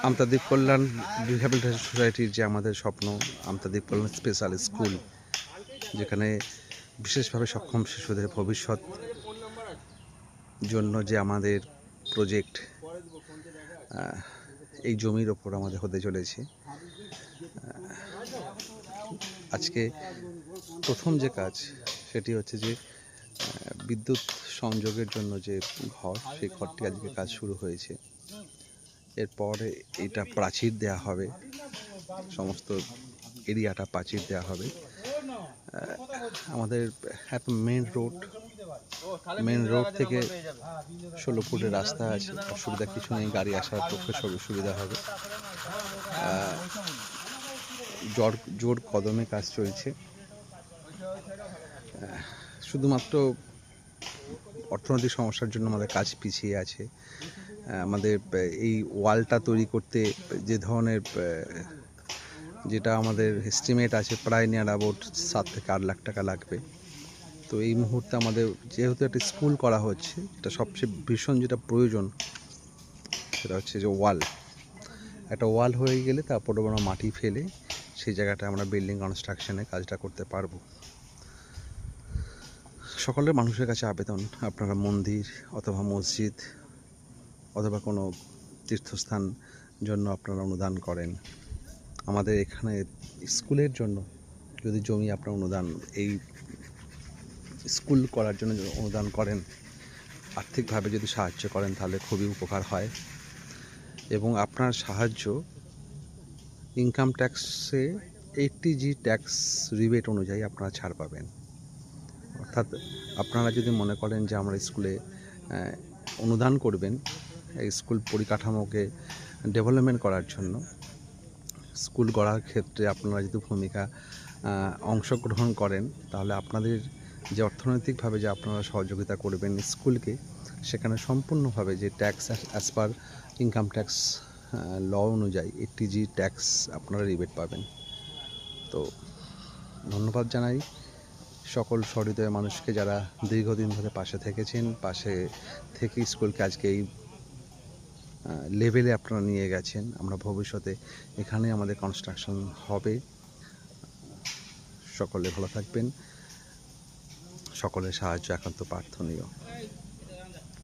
আমতাদ্বীপ কল্যাণ rehabilitation সোসাইটির যে আমাদের স্বপ্ন, আমতাদ্বীপ কল্যাণ স্পেশাল স্কুল, যেখানে বিশেষভাবে সক্ষম শিশুদের ভবিষ্যৎ জন্য যে আমাদের প্রজেক্ট, এই জমির ওপর আমাদের হতে চলেছে। আজকে প্রথম যে কাজ সেটি হচ্ছে যে বিদ্যুৎ সংযোগের জন্য যে ঘর, সেই ঘরটি আজকে কাজ শুরু হয়েছে। এরপরে এটা প্রাচীর দেওয়া হবে, সমস্ত এরিয়াটা প্রাচীর দেওয়া হবে। আমাদের একটা মেন রোড থেকে 16 ফুটের রাস্তা আছে, অসুবিধা কিছু নেই, গাড়ি আসার পক্ষে সুবিধা হবে। জোর কদমে কাজ চলছে। শুধুমাত্র অর্থনৈতিক সমস্যার জন্য আমাদের কাজ পিছিয়ে আছে। আমাদের এই ওয়ালটা তৈরি করতে যে ধরনের যেটা আমাদের এস্টিমেট আছে, প্রায় নিয়ার অ্যাবাউট 7 থেকে 8 লাখ টাকা লাগবে। তো এই মুহূর্তে আমাদের যেহেতু একটা স্কুল করা হচ্ছে, এটা সবচেয়ে ভীষণ যেটা প্রয়োজন সেটা হচ্ছে যে একটা ওয়াল হয়ে গেলে তারপরে আমরা মাটি ফেলে সেই জায়গাটা আমরা বিল্ডিং কনস্ট্রাকশনের কাজটা করতে পারবো। সকলের মানুষের কাছে আবেদন, আপনারা মন্দির অথবা মসজিদ অথবা কোনো তীর্থস্থান জন্য আপনারা অনুদান করেন। আমাদের এখানে স্কুলের জন্য যদি জমি আপনারা অনুদান, এই স্কুল করার জন্য অনুদান করেন, আর্থিকভাবে যদি সাহায্য করেন, তাহলে খুবই উপকার হয়। এবং আপনার সাহায্য ইনকাম ট্যাক্সে 80G ট্যাক্স রিবেট অনুযায়ী আপনারা ছাড় পাবেন। অর্থাৎ আপনারা যদি মনে করেন যে আমরা স্কুলে অনুদান করবেন এই স্কুল পরিকাঠামোকে ডেভেলপমেন্ট করার জন্য, স্কুল গড়ার ক্ষেত্রে আপনারা যদি অংশগ্রহণ করেন, তাহলে আপনাদের যে অর্থনৈতিকভাবে যে আপনারা সহযোগিতা করবেন স্কুলকে, সেখানে সম্পূর্ণভাবে যে tax as per income tax law অনুযায়ী 80G ট্যাক্স আপনারা রিবেট পাবেন। তো ধন্যবাদ জানাই সকল সহৃদয় মানুষকে, যারা দীর্ঘদিন ধরে পাশে থেকেছেন, পাশে থেকে স্কুলকে আজকে এই লেভেলে আপনারা নিয়ে গেছেন। আমরা ভবিষ্যতে এখানে আমাদের কনস্ট্রাকশন হবে। সকলে ভালো থাকবেন, সকলের সাহায্য একান্ত প্রার্থনীয়।